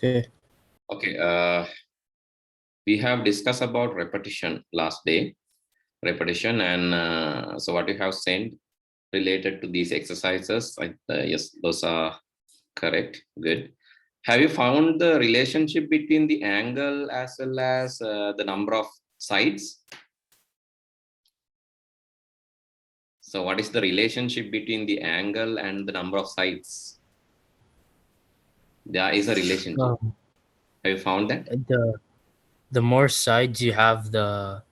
Okay. Okay. We have discussed about repetition last day. Repetition, and so what you have sent related to these exercises, yes, those are correct. Good. Have you found the relationship between the angle as well as the number of sides? So what is the relationship between the angle and the number of sides? There is a relationship. Have you found that? The more sides you have, the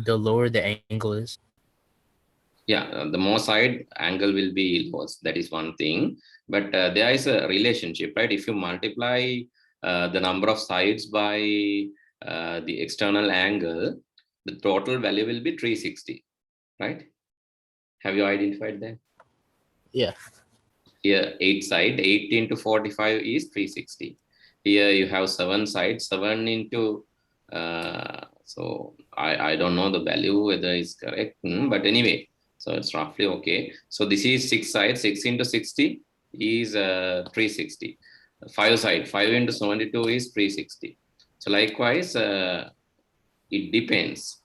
lower the angle is. Yeah, the more side angle will be lowest. That is one thing. But there is a relationship, right? If you multiply the number of sides by the external angle, the total value will be 360, right? Have you identified that? Yeah. Here, 8 side, 8 into 45 is 360. Here you have 7 sides, 7 into, so I don't know the value, whether it's correct, but anyway, so it's roughly okay. So this is 6 sides, 6 into 60 is 360. 5 side, 5 into 72 is 360. So likewise, it depends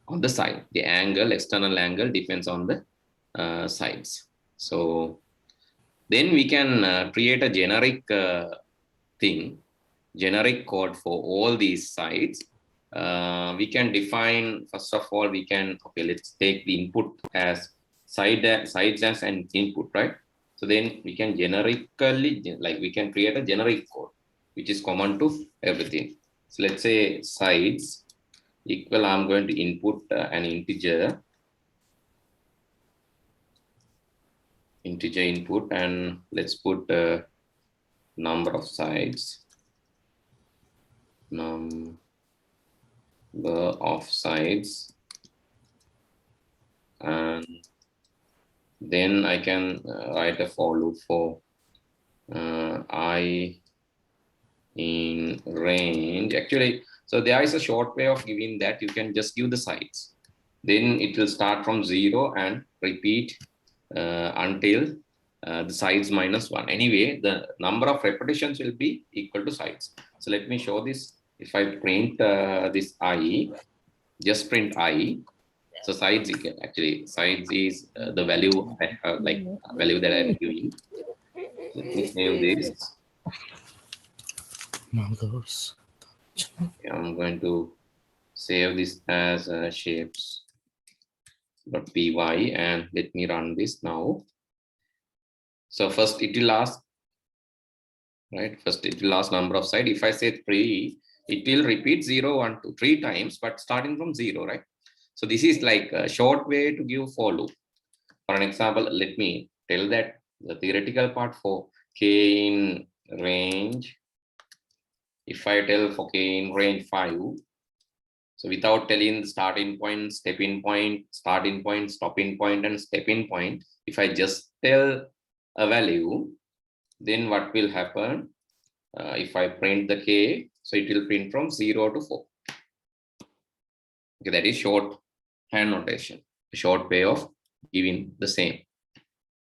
on the side. The angle, external angle depends on the sides. So then we can create a generic generic code for all these sides. We can define, first of all, okay, let's take the input as sides as an input, right? So then we can generically, like we can create a generic code, which is common to everything. So let's say sides equal, I'm going to input an integer input, and let's put number of sides, number of sides, and then I can write a for loop for I in range. Actually, so there is a short way of giving that. You can just give the sides, then it will start from 0 and repeat until the sides minus 1. Anyway, the number of repetitions will be equal to sides. So let me show this. If I print this I, just print I. So sides, actually sides is the value I have, like value that I'm giving. Let me save this. I'm going to save this as shapes.py, and let me run this now. So first it will ask, right? First it will ask number of side. If I say 3, it will repeat 0, 1, 2, 3 times, but starting from 0, right? So this is like a short way to give for loop. For an example, let me tell that the theoretical part for k in range. If I tell for k in range 5, so without telling the starting point, stepping point, starting point, stopping point, and stepping point, if I just tell a value, then what will happen? If I print the k, so it will print from 0 to 4. Okay, that is short hand notation, a short way of giving the same,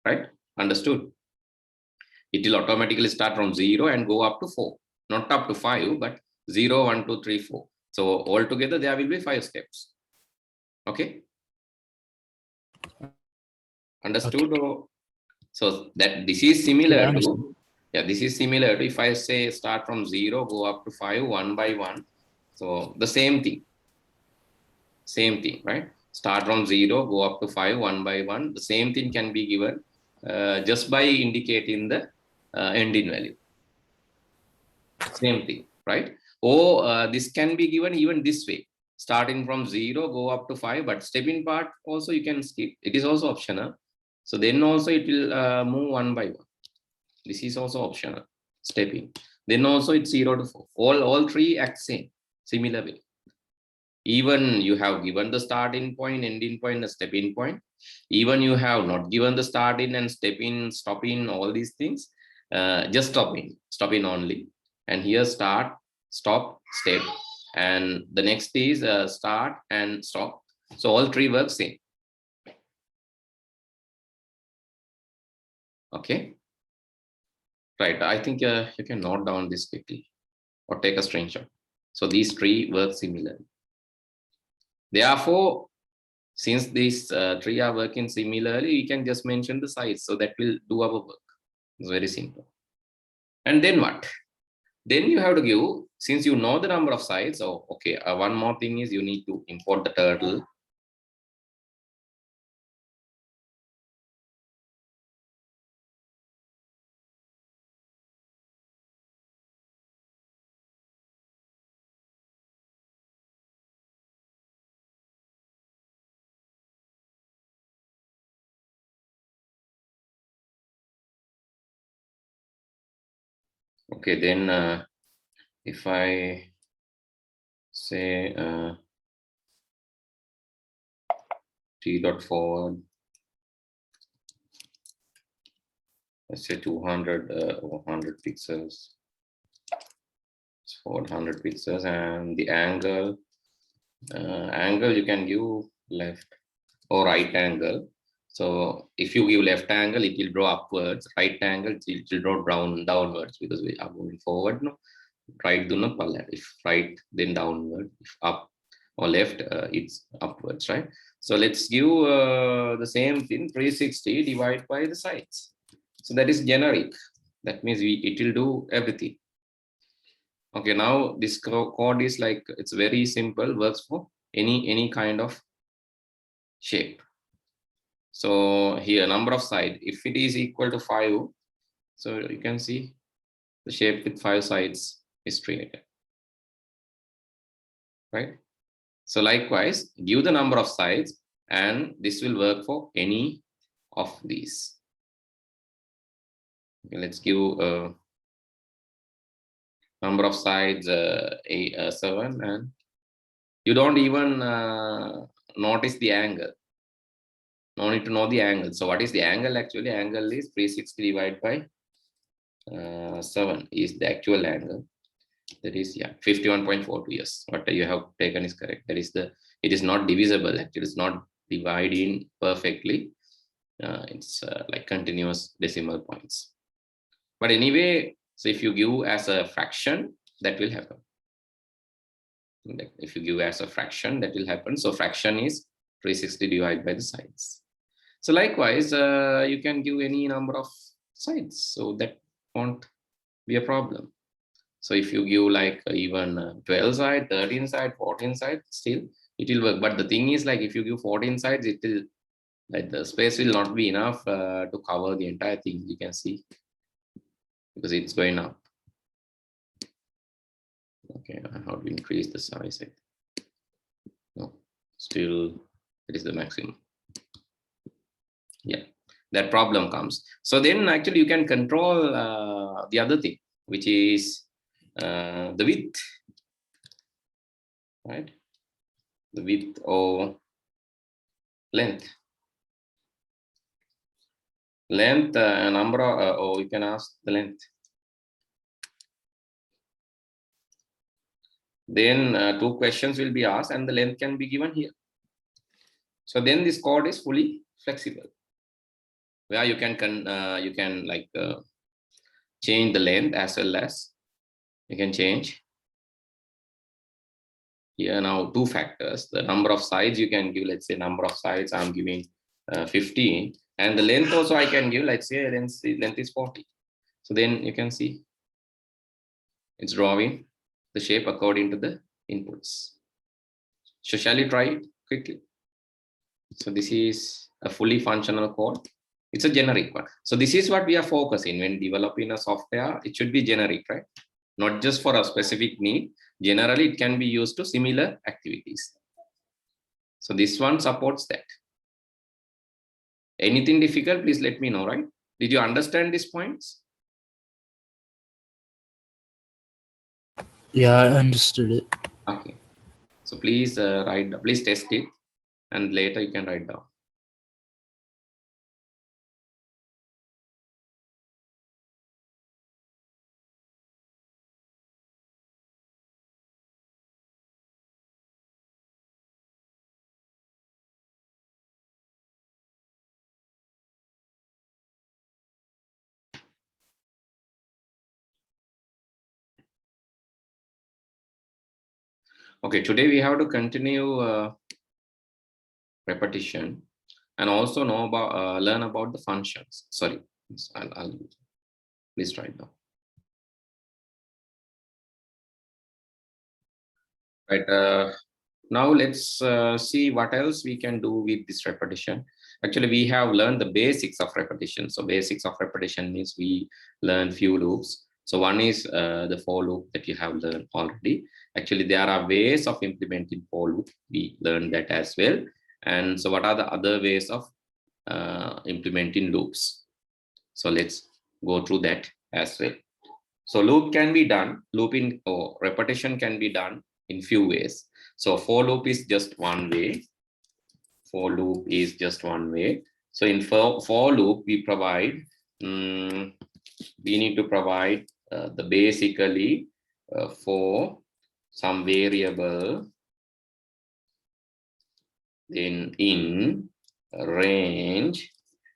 right? Understood? It will automatically start from 0 and go up to 4, not up to 5, but 0, 1, 2, 3, 4. So altogether there will be 5 steps. Okay. Understood? Okay. So that this is similar to, yeah, this is similar to if I say start from 0, go up to 5, 1 by 1. So the same thing, right? Start from 0, go up to 5, 1 by 1. The same thing can be given just by indicating the ending value. Same thing, right? Or this can be given even this way. Starting from 0, go up to 5, but stepping part also you can skip. It is also optional. So then also it will move 1 by 1. This is also optional, stepping. Then also it's 0 to 4. All three act same, similar way. Even you have given the starting point, ending point, the stepping point. Even you have not given the starting and stepping, stopping, all these things. Just stopping only. And here start, stop, step. And the next is start and stop. So all three work same. Okay. Right, I think you can note down this quickly or take a screenshot. So these three work similarly. Therefore, since these three are working similarly, we can just mention the size. So that will do our work. It's very simple. And then what? Then you have to give, since you know the number of sides. Oh, okay. One more thing is you need to import the turtle. Okay, then if I say t dot forward, let's say 200 or 100 pixels, it's 400 pixels, and the angle you can give left or right angle. So if you give left angle, it will draw upwards. Right angle, it will draw downwards, because we are moving forward. No, right do not palette. If right, then downward. If up or left, it's upwards, right? So let's give the same thing, 360 divided by the sides. So that is generic. That means it will do everything. Okay, now this code is like, it's very simple, works for any kind of shape. So here, number of sides, if it is equal to 5, so you can see the shape with 5 sides is created, right? So likewise, give the number of sides, and this will work for any of these. Okay, let's give number of sides 7, and you don't even notice the angle. No need to know the angle. So what is the angle? Actually, angle is 360 divided by 7 is the actual angle. That is, yeah, 51.42. Yes, what you have taken is correct. That is it is not divisible. Actually, it's not dividing perfectly. It's like continuous decimal points. But anyway, so if you give as a fraction, that will happen. If you give as a fraction, that will happen. So fraction is 360 divided by the sides. So likewise, you can give any number of sides, so that won't be a problem. So if you give like even 12 side, 13 side, 14 side, still it will work. But the thing is, like, if you give 14 sides, it will, like, the space will not be enough to cover the entire thing. You can see, because it's going up. Okay, how to increase the size? No, still it is the maximum. Yeah, that problem comes. So then actually you can control the other thing, which is the width, right? The width or length. Length, number of, or you can ask the length. Then 2 questions will be asked, and the length can be given here. So then this code is fully flexible, where you can like change the length, as well as you can change here now 2 factors. The number of sides you can give, let's say number of sides I'm giving 15, and the length also I can give, let's say length is 40. So then you can see it's drawing the shape according to the inputs. So shall you try it quickly? So this is a fully functional code. It's a generic one. So this is what we are focusing when developing a software. It should be generic, right? Not just for a specific need. Generally, it can be used to similar activities. So this one supports that. Anything difficult, please let me know, right? Did you understand these points? Yeah, I understood it. Okay. So please please test it, and later you can write down. Okay, today we have to continue repetition and also know about learn about the functions. Sorry, I'll please write down. Right. Now let's see what else we can do with this repetition. Actually, we have learned the basics of repetition. So basics of repetition means we learn few loops. So one is the for loop that you have learned already. Actually, there are ways of implementing for loop. We learned that as well. And so what are the other ways of implementing loops? So let's go through that as well. So loop can be done, looping or repetition can be done in few ways. So for loop is just one way. For loop is just one way. So in for loop, we provide, we need to provide the basically for some variable, then in range,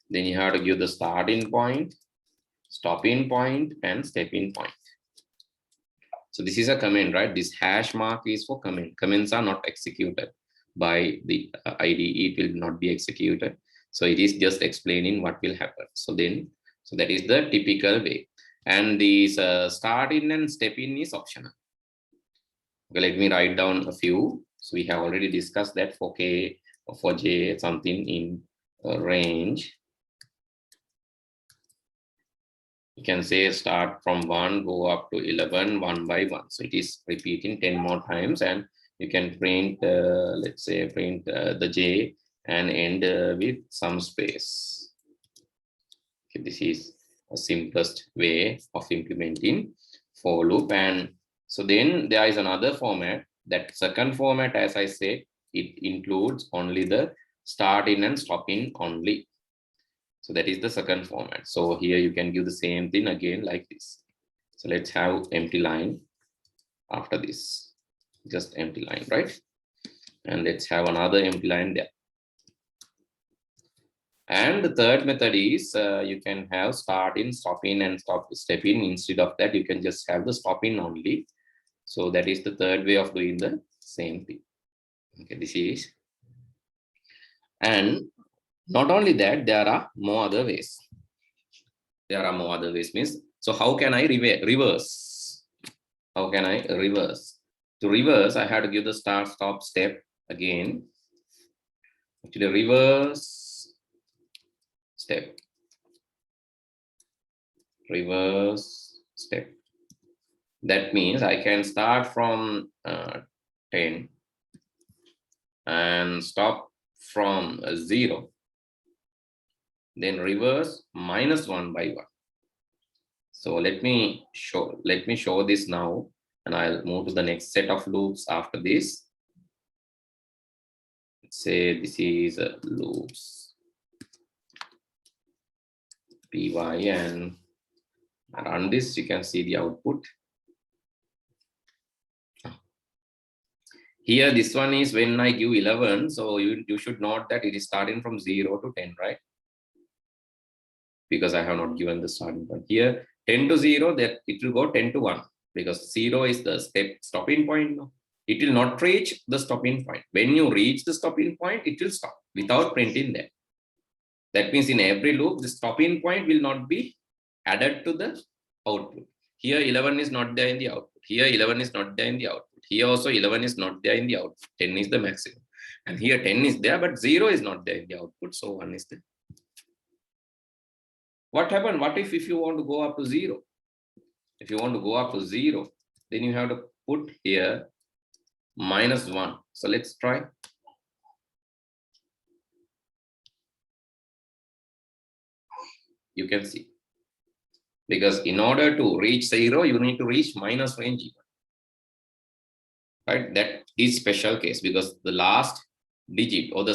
then you have to give the starting point, stopping point, and stepping point. So this is a comment, right? This hash mark is for comment. Comments are not executed by the IDE. It will not be executed. So it is just explaining what will happen. So that is the typical way. And this start in and step in is optional. Okay, let me write down a few. So we have already discussed that for K or for J, something in range. You can say start from 1, go up to 11, 1 by 1. So it is repeating 10 more times, and you can print, let's say, print the J and end with some space. Okay, this is a simplest way of implementing for loop. And so then there is another format. That second format, as I said, it includes only the start in and stop in only. So that is the second format. So here you can give the same thing again like this. So let's have empty line after this, just empty line, right? And let's have another empty line there. And the third method is you can have start in, stop in, and step in. Instead of that, you can just have the stop in only. So that is the third way of doing the same thing. Okay, this is. And not only that, there are more other ways. There are more other ways means, so how can I reverse? How can I reverse? To reverse, I have to give the start, stop, step again. Actually, reverse, step, reverse, step. That means I can start from 10 and stop from 0. Then reverse -1 by 1. So let me show this now, and I'll move to the next set of loops after this. Let's say this is loops py, and run this. You can see the output. Here, this one is when I give 11. So you should note that it is starting from 0 to 10, right? Because I have not given the starting point. Here, 10 to 0, that it will go 10 to 1, because 0 is the stopping point. No, it will not reach the stopping point. When you reach the stopping point, it will stop without printing that. That means in every loop, the stopping point will not be added to the output. Here 11 is not there in the output. Here 11 is not there in the output. Here also 11 is not there in the output. 10 is the maximum. And here 10 is there, but 0 is not there in the output. So 1 is there. What happened? What if you want to go up to 0? If you want to go up to 0, then you have to put here -1. So let's try. You can see. Because in order to reach 0, you need to reach minus range even. Right? That is special case, because the last digit or the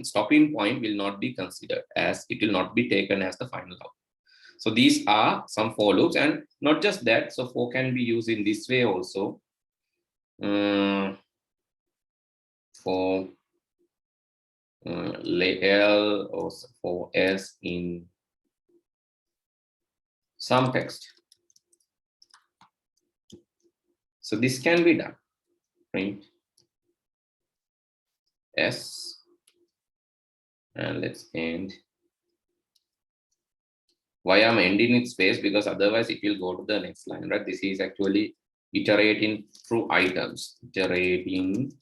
stopping point will not be considered, as it will not be taken as the final output. So these are some for loops, and not just that. So for can be used in this way also. For L or for S in some text. So this can be done. Print S, and let's end. Why I'm ending with space? Because otherwise it will go to the next line, right? This is actually iterating through items, iterating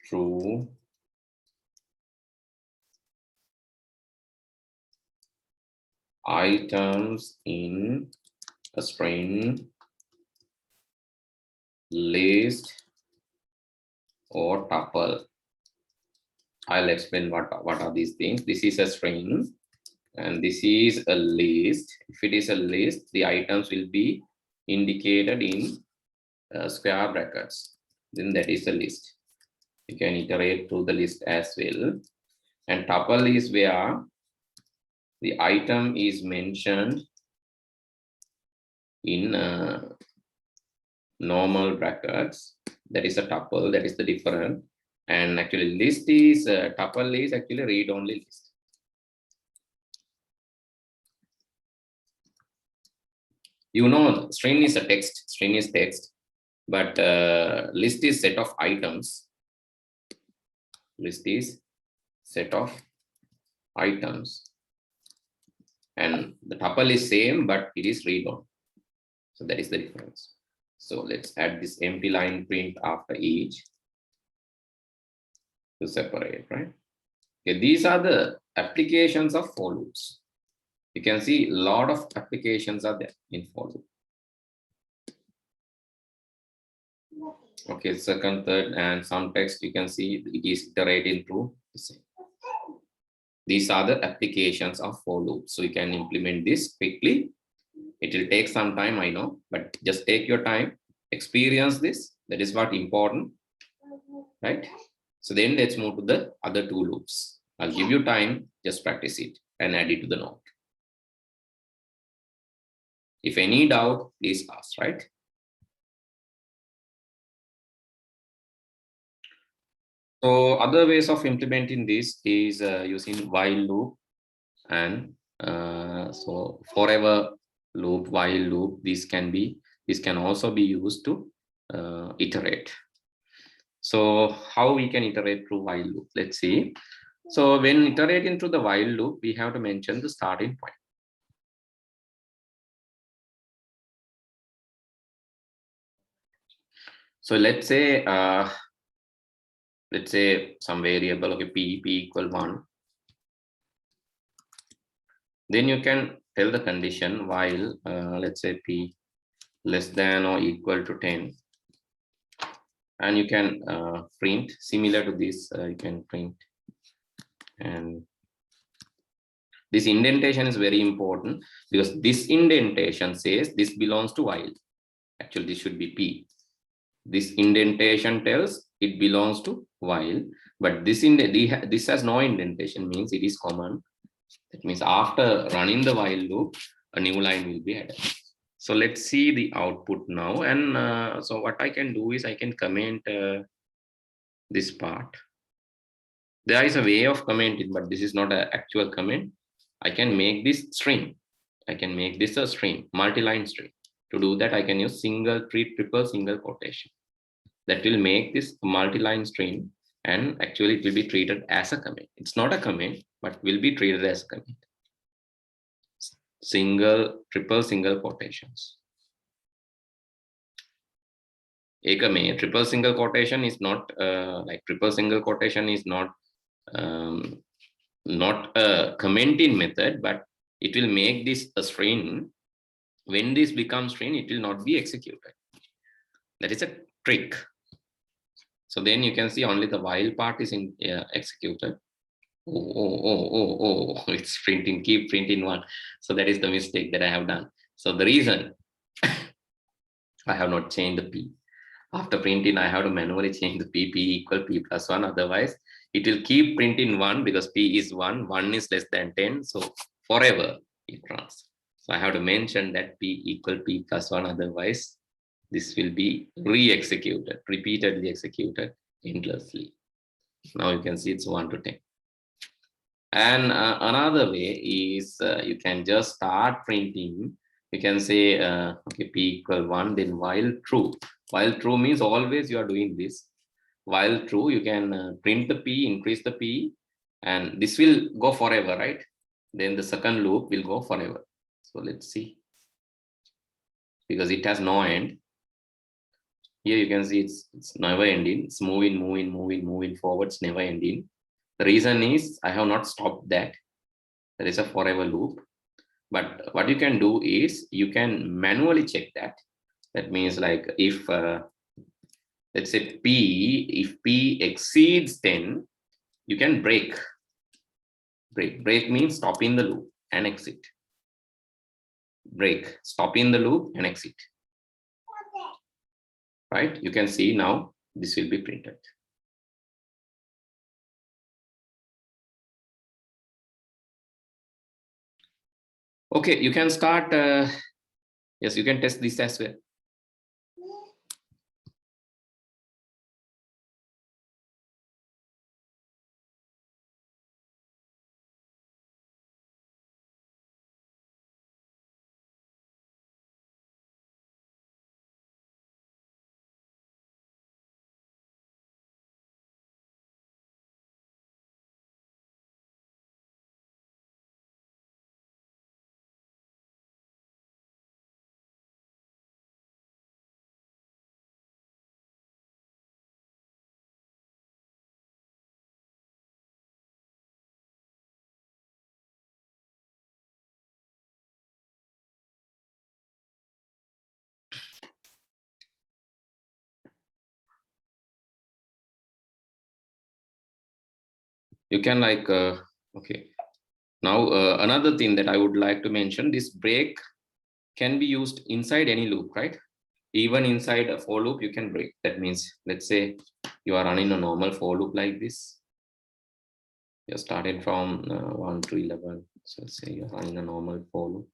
through items in a string, list, or tuple. I'll explain what are these things. This is a string and this is a list. If it is a list, the items will be indicated in square brackets. Then that is a list. You can iterate through the list as well. And tuple is where the item is mentioned in normal brackets. That is a tuple. That is the difference. And actually list is tuple is actually read-only list. You know, string is a text. String is text, but list is set of items. List is set of items, and the tuple is same, but it is read-on. So that is the difference. So let's add this empty line print after each to separate, right? Okay, these are the applications of for loops. You can see a lot of applications are there in for loop. Okay, second, third, and some text you can see it is iterating through the same. These are the applications of for loop. So you can implement this quickly. It will take some time, I know, but just take your time, experience this. That is what important, right? So then let's move to the other two loops. I'll give you time, just practice it and add it to the note. If any doubt, please ask, right? So other ways of implementing this is using while loop and so forever loop, while loop. This can also be used to iterate. So how we can iterate through while loop? Let's see. So when iterating through the while loop, we have to mention the starting point. So let's say some variable, okay, p equal 1. Then you can tell the condition while let's say p less than or equal to 10. And you can print similar to this, you can print. And this indentation is very important because this indentation says this belongs to while. Actually, this should be p. This indentation tells it belongs to while, but this has no indentation, means it is common. That means after running the while loop, a new line will be added. So let's see the output now. And so what I can do is I can comment this part. There is a way of commenting, but this is not an actual comment. I can make this string. I can make this a string, multi-line string. To do that, I can use single, triple, single quotation. That will make this multi-line string, and actually it will be treated as a comment. It's not a comment, but will be treated as a comment. Single, triple, single quotations. Triple single quotation is not like triple single quotation is not a commenting method, but it will make this a string. When this becomes string, it will not be executed. That is a trick. So then you can see only the while part is executed. Oh, it's printing, keep printing 1. So that is the mistake that I have done. So the reason I have not changed the p. After printing, I have to manually change the p equal p plus 1. Otherwise, it will keep printing 1 because p is 1. 1 is less than 10. So forever it runs. So I have to mention that p equal p plus 1. Otherwise, this will be re-executed, repeatedly executed endlessly. Now you can see it's 1 to 10. And another way is you can just start printing. You can say, okay, p equal 1, then while true. While true means always you are doing this. while true, you can print the P, increase the P, and this will go forever, right? Then the second loop will go forever. So let's see, because it has no end. Here you can see it's never ending. It's moving forwards, never ending. The reason is I have not stopped that. There is a forever loop. But what you can do is you can manually check that. That means like if let's say if P exceeds 10, you can break. Break means stop in the loop and exit. Break, stop in the loop and exit. Right? You can see now this will be printed. Okay, you can start. Yes, you can test this as well. You can like, okay. Now, another thing that I would like to mention, this break can be used inside any loop, right? Even inside a for loop, you can break. That means, let's say you are running a normal for loop like this. You're starting from 1 to 11. So let's say you're running a normal for loop.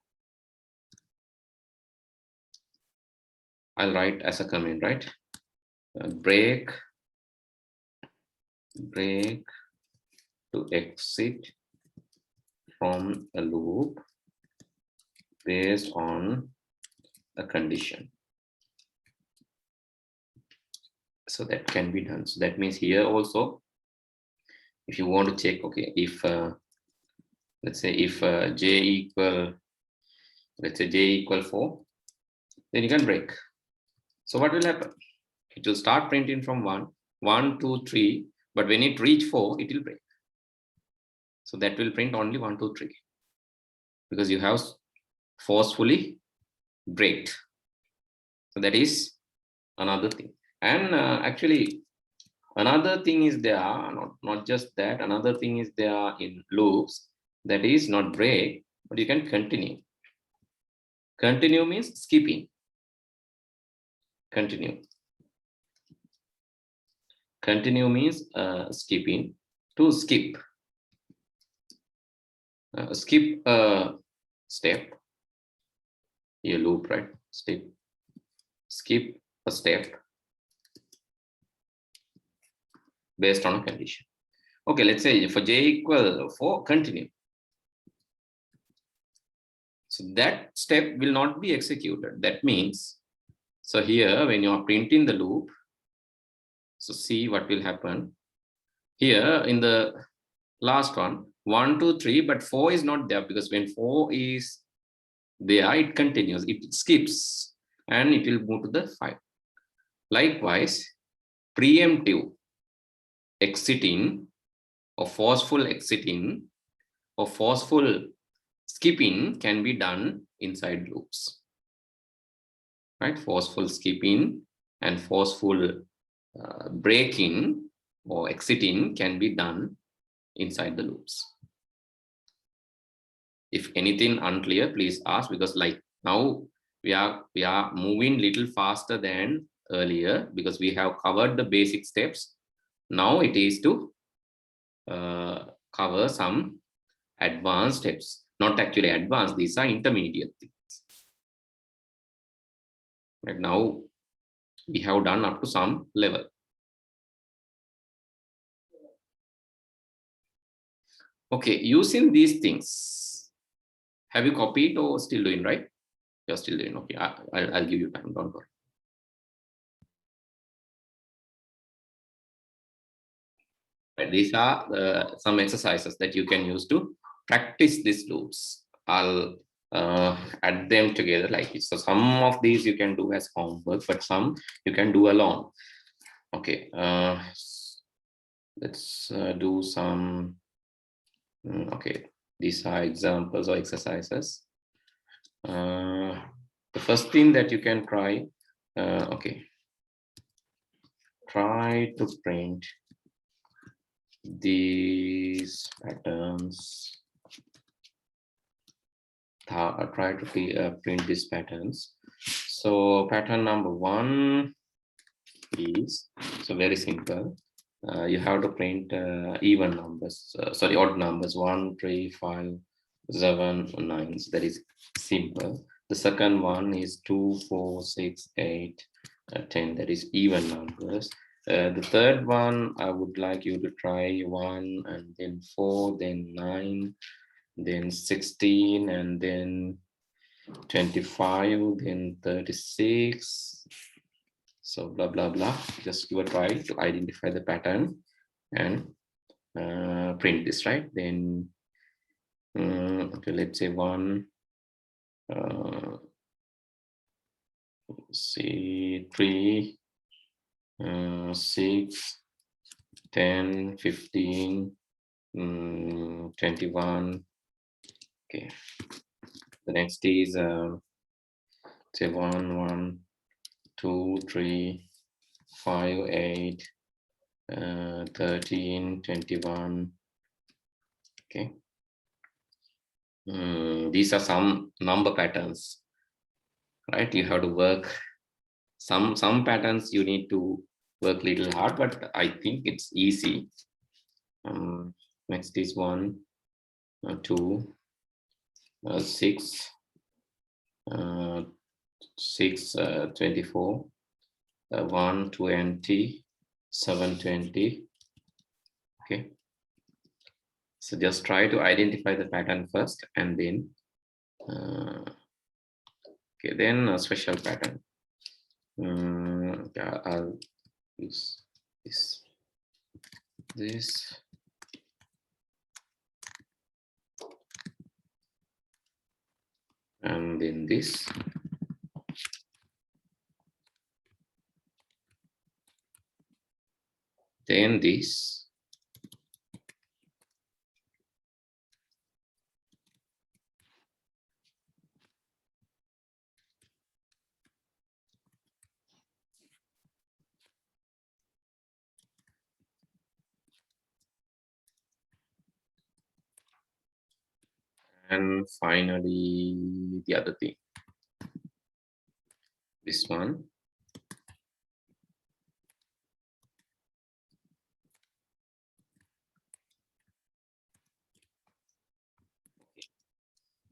I'll write as a comment, right? Break to exit from a loop based on a condition. So that can be done. So that means here also, if you want to check, okay, if let's say if j equal, let's say j equal 4, then you can break. So what will happen? It will start printing from 1, 2, 3, but when it reach 4, it will break. So that will print only 1, 2, 3, because you have forcefully breaked. So that is another thing. And actually, another thing is there, not just that, another thing is there in loops, that is not break, but you can continue. Continue means skipping. Continue. Continue means skipping. To skip. Skip a step. Here loop, right? Step. Skip a step based on a condition. Okay, let's say for j equal 4, continue. So that step will not be executed. That means, so here when you are printing the loop, so see what will happen. Here in the last one, 1, 2, 3, but 4 is not there, because when 4 is there, it continues, it skips, and it will move to the 5. Likewise, preemptive exiting or forceful exiting or forceful skipping can be done inside loops, right? Forceful skipping and forceful breaking or exiting can be done inside the loops. If anything unclear, please ask, because like now we are moving little faster than earlier because we have covered the basic steps. Now it is to cover some advanced steps. Not actually advanced, these are intermediate things. Right now we have done up to some level. Okay, using these things, have you copied or still doing, right? You're still doing, okay. I'll give you time, don't worry. Right, these are some exercises that you can use to practice these loops. I'll add them together like this. So some of these you can do as homework, but some you can do alone. Okay, let's do some. Okay, these are examples or exercises. The first thing that you can try, okay, try to print these patterns. Try to print these patterns. So pattern number 1 is, so very simple. You have to print even numbers, sorry, odd numbers, 1, 3, 5, 7, 9. So that is simple. The second one is 2, 4, 6, 8, 10. That is even numbers. The third one, I would like you to try 1 and then 4, then 9, then 16, and then 25, then 36. So blah, blah, blah. Just give a try to identify the pattern and print this, right? Then, okay, let's say 1, see 3, 6, 10, 15, 21. Okay. The next is say 1, 1, 2, 3, 5, 8, 13, 21. Okay. These are some number patterns, right? You have to work some patterns you need to work a little hard, but I think it's easy. Next is 1, 2, 6, 6, 24, 1, 20, 7, 20. Okay. So just try to identify the pattern first, and then okay, then a special pattern. Yeah, I'll use this, and then this. Then this. And finally, the other thing, this one.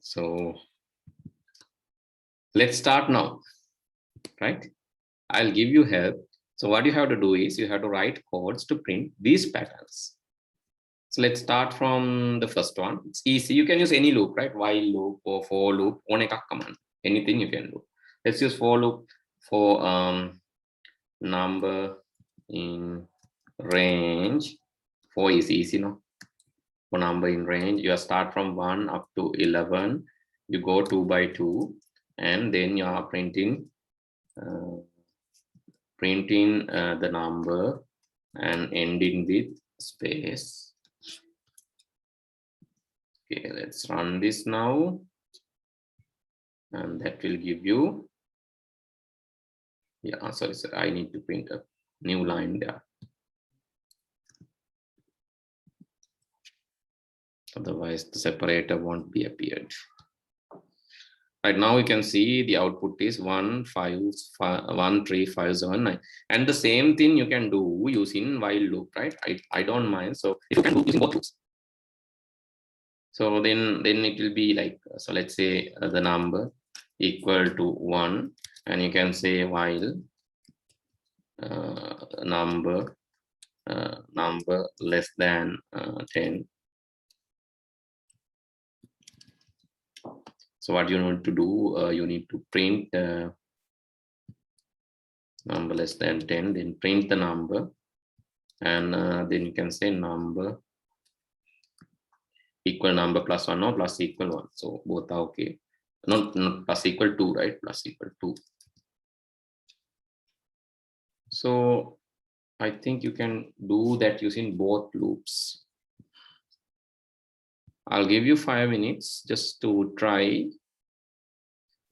So let's start now, right? I'll give you help. So what you have to do is you have to write codes to print these patterns. So let's start from the first one. It's easy. You can use any loop, right? While loop or for loop, command. Anything you can do. Let's use for loop for number in range. 4 is easy, no? For number in range, you start from 1 up to 11. You go 2 by 2, and then you are printing the number and ending with space. Okay, let's run this now, and that will give you, yeah, sorry, I need to print a new line there. Otherwise the separator won't be appeared. Right now you can see the output is 1, 5, 1, 3, 5, 7, 9. And the same thing you can do using while loop, right? I don't mind. So if you can do using both loops. So then it will be like, so let's say the number equal to 1, and you can say while number less than 10. So what you need to do, you need to print number less than 10, then print the number, and then you can say number equal number plus 1 or plus equal 1. So both are okay. Not plus equal 2, right? Plus equal 2. So I think you can do that using both loops. I'll give you 5 minutes just to try.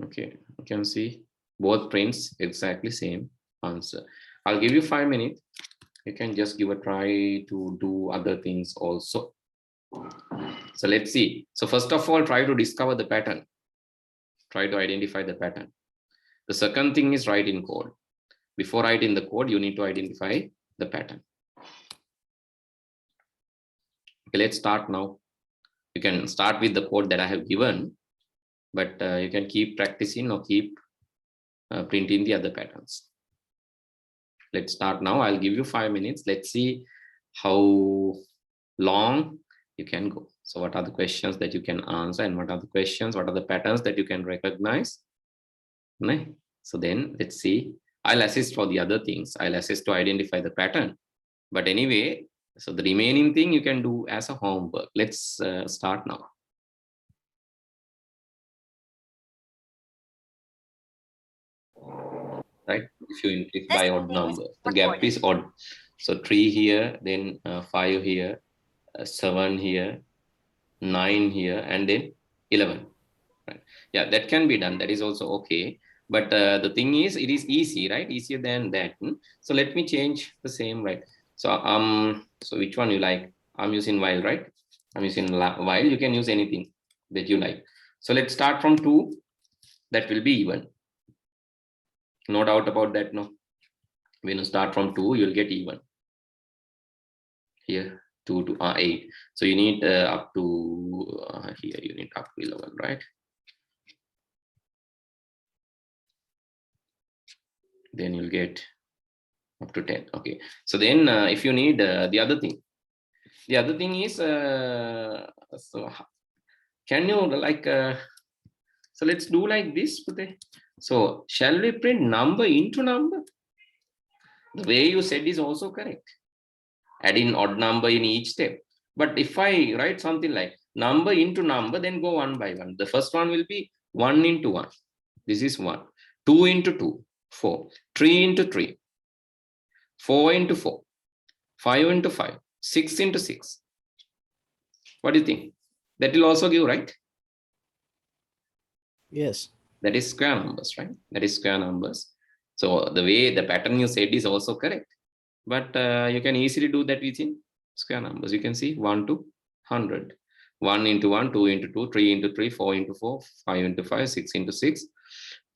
Okay, you can see both prints exactly same answer. I'll give you 5 minutes. You can just give a try to do other things also. So let's see. So first of all, try to discover the pattern. Try to identify the pattern. The second thing is write in code. Before writing the code, you need to identify the pattern. Okay, let's start now. You can start with the code that I have given, but you can keep practicing or keep printing the other patterns. Let's start now. I'll give you 5 minutes. Let's see how long you can go. So what are the questions that you can answer, and what are the questions, what are the patterns that you can recognize? So then let's see. I'll assist for the other things. I'll assist to identify the pattern. But anyway, so the remaining thing you can do as a homework. Let's start now. Right? If you increase by odd number, the gap is odd. So 3 here, then 5 here, 7 here, 9 here, and then 11. Right? Yeah, that can be done. That is also okay. But the thing is, it is easy, right? Easier than that. So let me change the same, right? So so which one you like? I'm using while, right? I'm using while. You can use anything that you like. So let's start from 2. That will be even. No doubt about that. No. When you start from 2, you'll get even. Here 2 to 8. So you need up to here. You need up to 11, right? Then you'll get up to 10. Okay, so then if you need the other thing is so can you like so let's do like this. So shall we print number into number? The way you said is also correct, add in odd number in each step. But if I write something like number into number, then go one by one. The first one will be 1 into 1. This is 1. 2 into 2, 4. 3 into 3, 4 into 4, 5 into 5, 6 into 6. What do you think? That will also give, right? Yes. That is square numbers, right? That is square numbers. So the way the pattern you said is also correct. But you can easily do that within square numbers. You can see 1 to 100. 1 into 1, 2 into 2, 3 into 3, 4 into 4, 5 into 5, 6 into 6.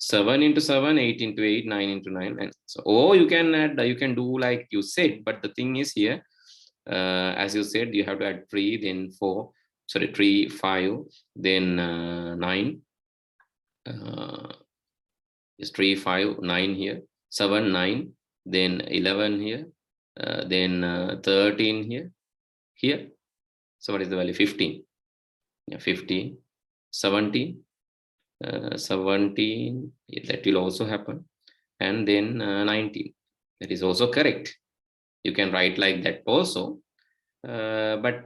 7 into 7, 8 into 8, 9 into 9, and so or you can add, you can do like you said, but the thing is here, as you said, you have to add 3, then 4, sorry, 3, 5, then 9, is 3, 5, 9 here, 7, 9, then 11 here, then 13 here. So what is the value? 15. Yeah, 15, 17. 17, yeah, that will also happen, and then 19, that is also correct. You can write like that also, but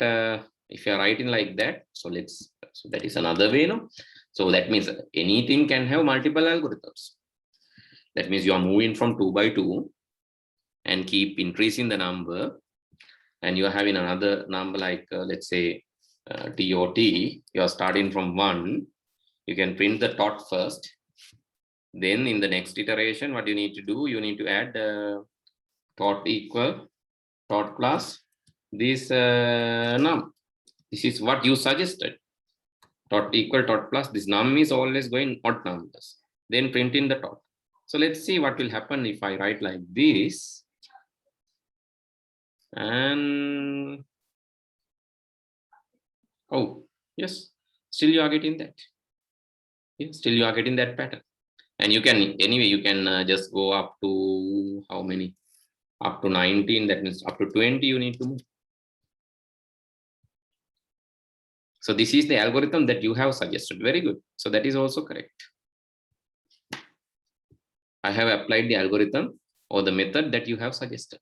if you are writing like that, so that is another way, no? So that means anything can have multiple algorithms. That means you are moving from 2 by 2 and keep increasing the number, and you are having another number like let's say TOT. You are starting from 1. You can print the tot first. Then in the next iteration, what you need to do, you need to add tot equal tot plus this num. This is what you suggested. Tot equal tot plus this num is always going odd numbers. Then print in the tot. So let's see what will happen if I write like this. And oh yes, still you are getting that. Yeah, still you are getting that pattern. And you can, anyway, you can just go up to how many? Up to 19, that means up to 20 you need to move. So this is the algorithm that you have suggested. Very good. So that is also correct. I have applied the algorithm or the method that you have suggested.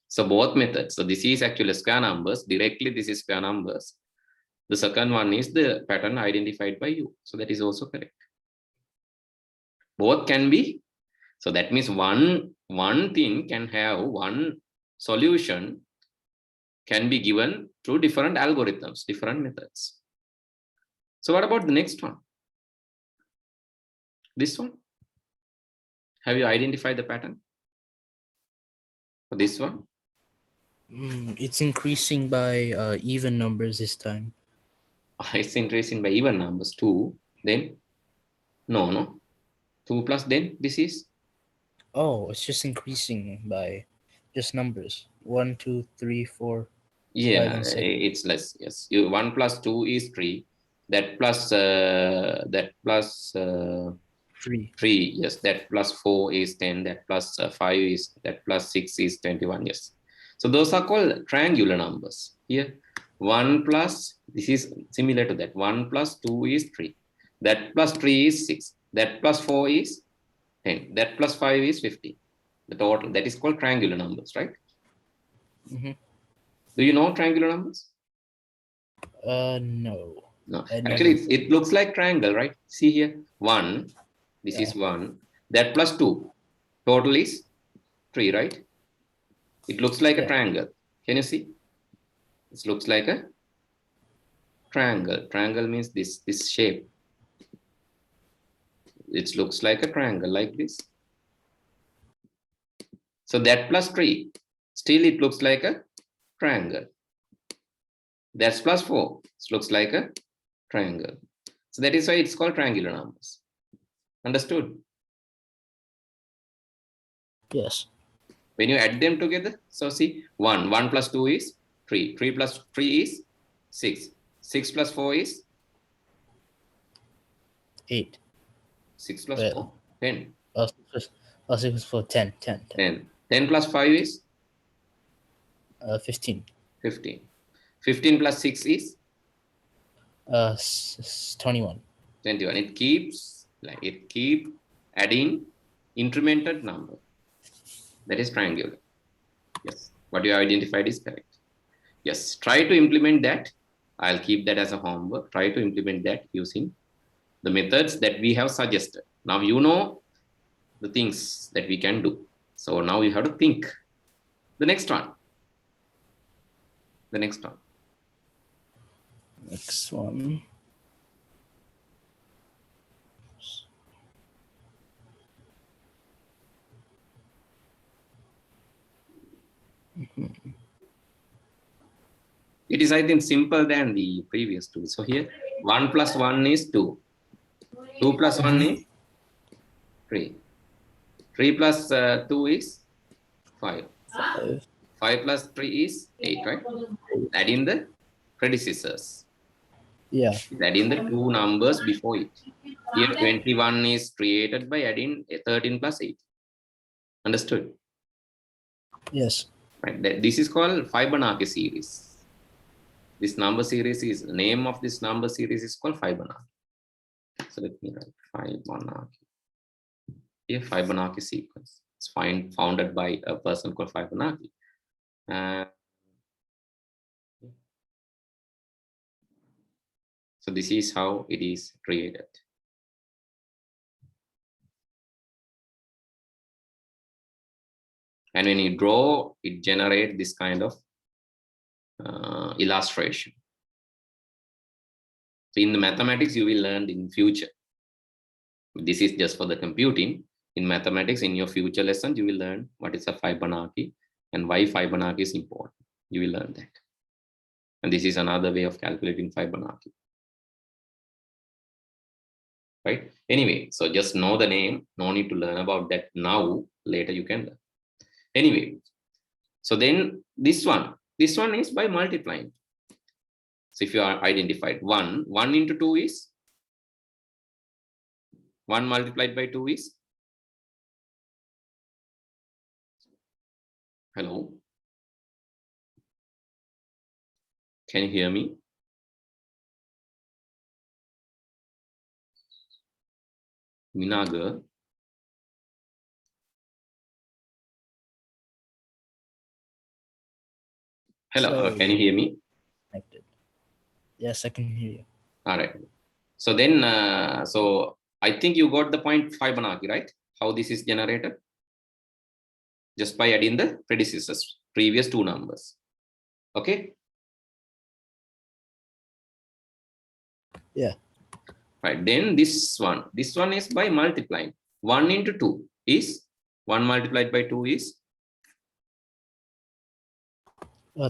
So both methods. So this is actually square numbers. Directly, this is square numbers. The second one is the pattern identified by you. So that is also correct. Both can be. So that means one thing can have one solution can be given through different algorithms, different methods. So what about the next one? This one? Have you identified the pattern for this one? It's increasing by even numbers this time. It's increasing by even numbers. 2, then no. 2 plus then this is? Oh, it's just increasing by just numbers. 1, 2, 3, 4, 5, Yeah, and 6. it's less. Yes, 1 plus 2 is 3. That plus 3. 3. Yes, that plus 4 is 10. That plus 5 is, that plus 6 is 21. Yes. So those are called triangular numbers. Here, 1 plus, this is similar to that. 1 plus 2 is 3. That plus 3 is 6. That plus 4 is 10. That plus 5 is 50. The total, that is called triangular numbers, right? Mm-hmm. Do you know triangular numbers? No. No. Actually, it looks like triangle, right? See here, 1. This Yeah. is 1. That plus 2. Total is 3, right? It looks like a triangle. Can you see? It looks like a triangle. Triangle means this shape. It looks like a triangle like this. So that plus 3, still it looks like a triangle. That's plus 4. It looks like a triangle. So that is why it's called triangular numbers. Understood? Yes. When you add them together, so see, 1 plus 2 is 3. 3 plus 3 is 6. 6 plus 4 is 8. 6 plus 4, 10. 6 plus 4, 10. 10. 10 plus 5 is 15. 15. 15 plus 6 is 21. 21. It keeps adding incremented number. That is triangular. Yes, what you identified is correct. Yes, try to implement that. I'll keep that as a homework. Try to implement that using the methods that we have suggested. Now you know the things that we can do. So now you have to think. The next one. The next one. Next one. It is, I think, simple than the previous two. So here, 1 plus 1 is 2. 2 plus 1 is 3. 3 plus 2 is 5. 5 plus 3 is 8, right? Add in the predecessors. Yeah. Add in the two numbers before it. Here, 21 is created by adding 13 plus 8. Understood? Yes. Right. This is called Fibonacci series. This number series is, the name of this number series is called Fibonacci. So let me write Fibonacci. Here, Fibonacci sequence. It's founded by a person called Fibonacci. So this is how it is created. And when you draw, it generates this kind of illustration. So in the mathematics, you will learn in future. This is just for the computing. In mathematics, in your future lessons, you will learn what is a Fibonacci and why Fibonacci is important. You will learn that. And this is another way of calculating Fibonacci. Right? Anyway, so just know the name. No need to learn about that now. Later you can learn. Anyway, so then this one is by multiplying. So if you are identified 1 into 2 is 1 multiplied by 2 is, hello, can you hear me? Minaga, Hello, So- can you hear me? Connected. Yes, I can hear you. All right. So then, so I think you got the point Fibonacci, right? How this is generated? Just by adding the predecessors, previous two numbers. Okay. Yeah. Right. Then this one is by multiplying. 1 into 2 is 1 multiplied by 2 is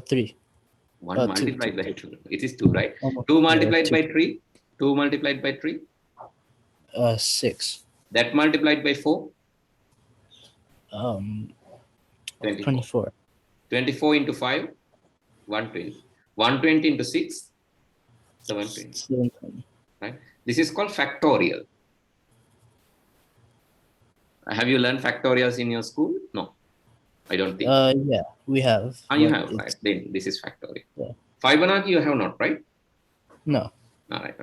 3. 1 two, multiplied two, by 2. It is 2, right? Almost, 2 multiplied two. by 3. 2 multiplied by 3. 6. That multiplied by 4. 24. 24 into 5. 120. 120 into 6. 720. 720. Right? This is called factorial. Have you learned factorials in your school? No, I don't think. Yeah, we have. You but have, it's- right? Then this is factorial. Yeah. Fibonacci you have not, right? No. All right.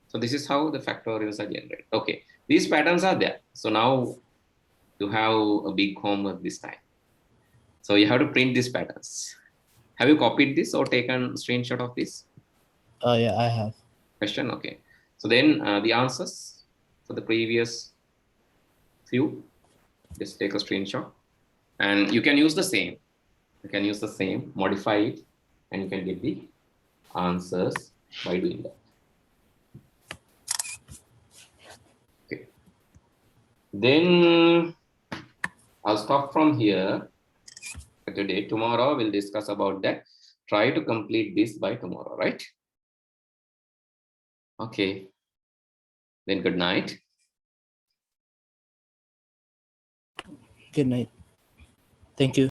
So this is how the factorials are generated. Okay, these patterns are there. So now you have a big homework this time. So you have to print these patterns. Have you copied this or taken screenshot of this Yeah, I have. question? Okay. So then the answers for the previous few, just take a screenshot and you can use the same. You can use the same, modify it, and you can get the answers by doing that. Okay. Then I'll stop from here for today. Tomorrow we'll discuss about that. Try to complete this by tomorrow, right? Okay. Then good night. Good night. Thank you.